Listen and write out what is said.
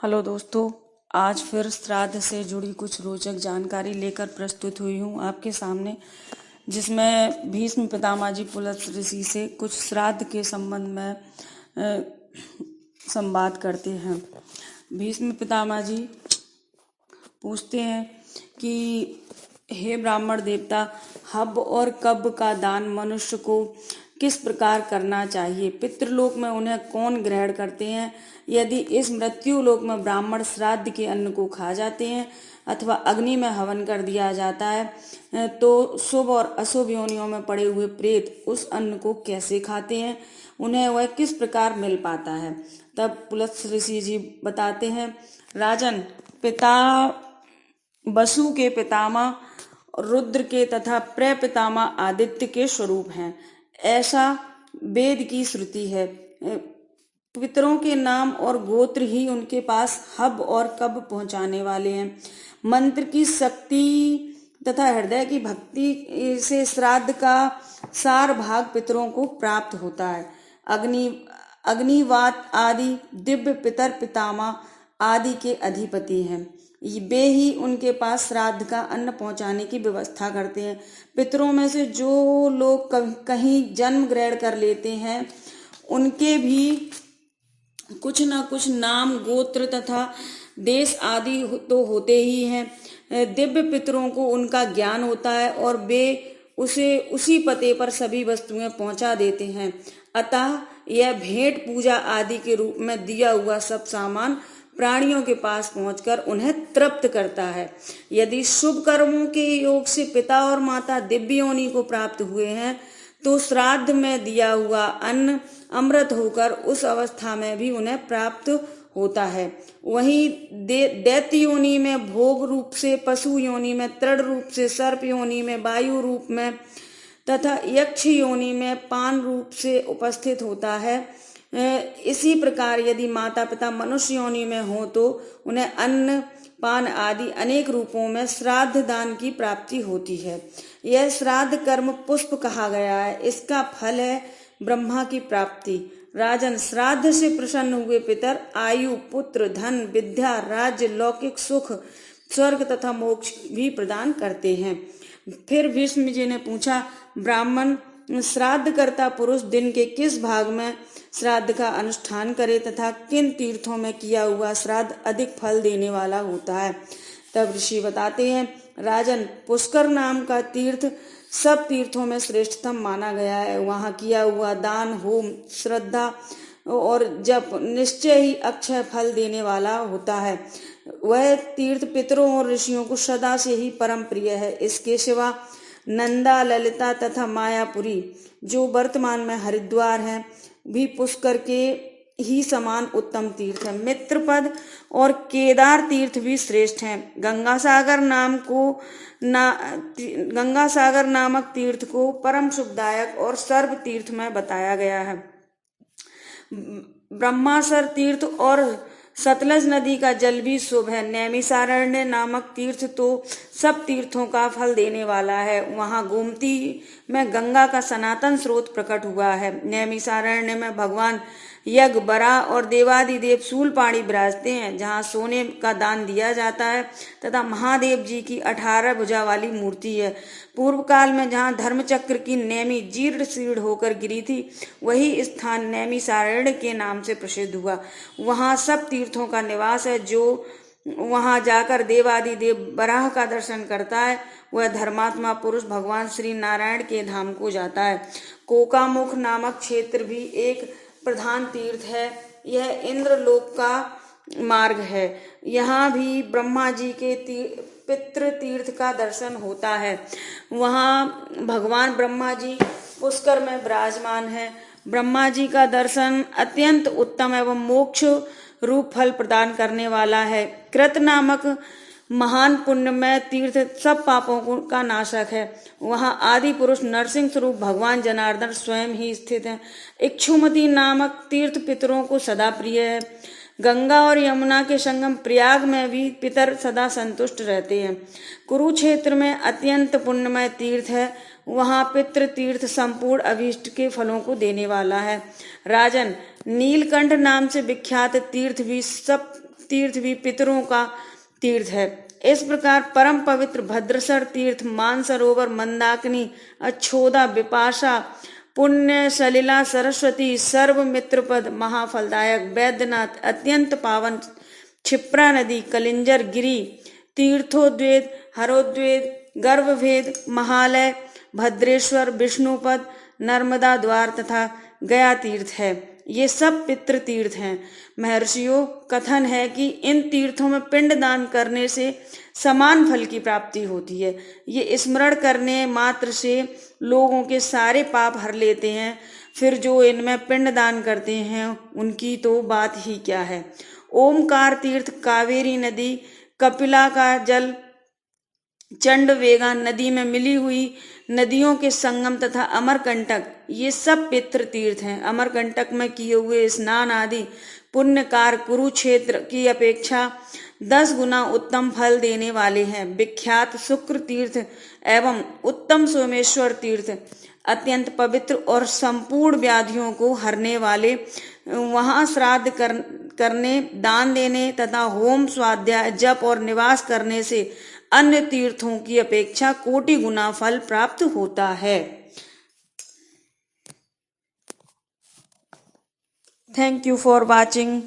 Hello दोस्तों, आज फिर श्राद्ध से जुड़ी कुछ रोचक जानकारी लेकर प्रस्तुत हुई हूँ आपके सामने, जिसमें भीष्म पितामह जी पुलत्स ऋषि से कुछ श्राद्ध के संबंध में संवाद करते हैं। भीष्म पितामह जी पूछते हैं कि हे ब्राह्मण देवता, हब और कब का दान मनुष्य को किस प्रकार करना चाहिए? पितृलोक में उन्हें कौन ग्रहण करते हैं? यदि इस मृत्यु लोक में ब्राह्मण श्राद्ध के अन्न को खा जाते हैं अथवा अग्नि में हवन कर दिया जाता है तो शुभ और अशुभ योनियों में पड़े हुए प्रेत उस अन्न को कैसे खाते हैं? उन्हें वह किस प्रकार मिल पाता है? तब पुलत्स ऋषि जी बताते हैं, राजन, पिता वसु के पितामह रुद्र के तथा प्रपितामह आदित्य के स्वरूप हैं, ऐसा वेद की श्रुति है। पितरों के नाम और गोत्र ही उनके पास हब और कब पहुंचाने वाले हैं। मंत्र की शक्ति तथा हृदय की भक्ति से श्राद्ध का सार भाग पितरों को प्राप्त होता है। अग्निवात आदि दिव्य पितर पितामह आदि के अधिपति हैं, वे ही उनके पास श्राद्ध का अन्न पहुंचाने की व्यवस्था करते हैं। पितरों में से जो लोग कहीं जन्म ग्रहण कर लेते हैं उनके भी कुछ न कुछ नाम, गोत्र तथा देश आदि तो होते ही हैं। दिव्य पितरों को उनका ज्ञान होता है और वे उसे उसी पते पर सभी वस्तुएं पहुंचा देते हैं। अतः यह भेंट पूजा आदि के रूप में दिया हुआ सब सामान प्राणियों के पास पहुंचकर उन्हें तृप्त करता है। यदि शुभ कर्मों के योग से पिता और माता दिव्य योनि को प्राप्त हुए हैं तो श्राद्ध में दिया हुआ अन्न अमृत होकर उस अवस्था में भी उन्हें प्राप्त होता है। वहीं दैत्य योनि में भोग रूप से, पशु योनि में तृण रूप से, सर्प योनि में वायु रूप में तथा यक्ष योनि में पान रूप से उपस्थित होता है। इसी प्रकार यदि माता पिता मनुष्य योनि में हो तो उन्हें अन्न पान आदि अनेक रूपों में श्राद्ध दान की प्राप्ति होती है। यह श्राद्ध कर्म पुष्प कहा गया है। इसका फल है ब्रह्मा की प्राप्ति। राजन, श्राद्ध से प्रसन्न हुए पितर आयु, पुत्र, धन, विद्या, राज्य, लौकिक सुख, स्वर्ग तथा मोक्ष भी प्रदान करते हैं। फिर भीष्म जी ने पूछा, ब्राह्मण श्राद्ध करता पुरुष दिन के किस भाग में श्राद्ध का अनुष्ठान करे तथा किन तीर्थों में किया हुआ श्राद्ध अधिक फल देने वाला होता है? तब ऋषि बताते हैं, राजन, पुष्कर नाम का तीर्थ सब तीर्थों में श्रेष्ठतम माना गया है। वहां किया हुआ दान, होम, श्रद्धा और जप निश्चय ही अक्षय फल देने वाला होता है। वह तीर्थ पितरों और ऋषियों को सदा से ही परम प्रिय है। इसके सिवा नंदा, ललिता तथा मायापुरी, जो वर्तमान में हरिद्वार है, भी पुष्कर के ही समान उत्तम तीर्थ है। मित्रपद और केदार तीर्थ भी श्रेष्ठ हैं। गंगासागर नामक तीर्थ को परम सुखदायक और सर्व तीर्थ में बताया गया है। ब्रह्मासर तीर्थ और सतलज नदी का जल भी शुभ है। नैमिषारण्य नामक तीर्थ तो सब तीर्थों का फल देने वाला है। वहां गोमती में गंगा का सनातन स्रोत प्रकट हुआ है। नैमिषारण्य में भगवान यज्ञ, बरा और देवादिदेव शूलपाणी विराजते हैं, जहां सोने का दान दिया जाता है तथा महादेव जी की 18 भुजा वाली मूर्ति है। पूर्व काल में जहां धर्मचक्र की नेमी जीर्ण शीर्ण होकर गिरी थी, वही स्थान नैमिषारण्य के नाम से प्रसिद्ध हुआ। वहां सब तीर्थों का निवास है। जो वहां जाकर देवादिदेव बराह का दर्शन करता है वह धर्मात्मा पुरुष भगवान श्री नारायण के धाम को जाता है। कोकामुख नामक क्षेत्र भी एक प्रधान तीर्थ है। यह इंद्रलोक का मार्ग है। यहाँ भी ब्रह्मा जी के पितृ तीर्थ का दर्शन होता है। वहाँ भगवान ब्रह्मा जी पुष्कर में विराजमान है। ब्रह्मा जी का दर्शन अत्यंत उत्तम एवं मोक्ष रूप फल प्रदान करने वाला है। कृत नामक महान पुण्यमय तीर्थ सब पापों का नाशक है। वहां आदि पुरुष नरसिंह स्वरूप भगवान जनार्दन स्वयं ही स्थित हैं। इक्षुमती नामक तीर्थ पितरों को सदा प्रिय है। गंगा और यमुना के संगम प्रयाग में भी पितर सदा संतुष्ट रहते हैं। कुरुक्षेत्र में अत्यंत पुण्यमय तीर्थ है। वहां पितृ तीर्थ संपूर्ण अभीष्ट के फलों को देने वाला है। राजन, नीलकंठ नाम से विख्यात तीर्थ भी सब तीर्थ भी पितरों का तीर्थ है। इस प्रकार परम पवित्र भद्रसर तीर्थ, मानसरोवर, मंदाकिनी, अक्षोदा, विपाशा, पुण्य सलिला, सरस्वती, सर्व मित्रपद, महाफलदायक, वैद्यनाथ, अत्यंत पावन, क्षिप्रा नदी, कलिंजर गिरी, तीर्थोद्वेद, हरोद्वेद, गर्भभेद, महालय, भद्रेश्वर, विष्णुपद, नर्मदा द्वार तथा गया तीर्थ है। ये सब पितृ तीर्थ हैं। महर्षियों, कथन है कि इन तीर्थों में पिंड दान करने से समान फल की प्राप्ति होती है। ये स्मरण करने मात्र से लोगों के सारे पाप हर लेते हैं। फिर जो इनमें पिंड दान करते हैं उनकी तो बात ही क्या है। ओमकार तीर्थ, कावेरी नदी, कपिला का जल, चंडवेगा नदी में मिली हुई नदियों के संगम तथा अमरकंटक, ये सब पितृ तीर्थ हैं। अमरकंटक में किए हुए स्नान आदि पुण्यकार कुरुक्षेत्र की अपेक्षा 10 गुना उत्तम फल देने वाले हैं। विख्यात शुक्र तीर्थ एवं उत्तम सोमेश्वर तीर्थ अत्यंत पवित्र और संपूर्ण व्याधियों को हरने वाले, वहां श्राद्ध करने, दान देने तथा होम, स्वाध्याय, जप और निवास करने से अन्य तीर्थों की अपेक्षा कोटि गुना फल प्राप्त होता है। Thank you for watching.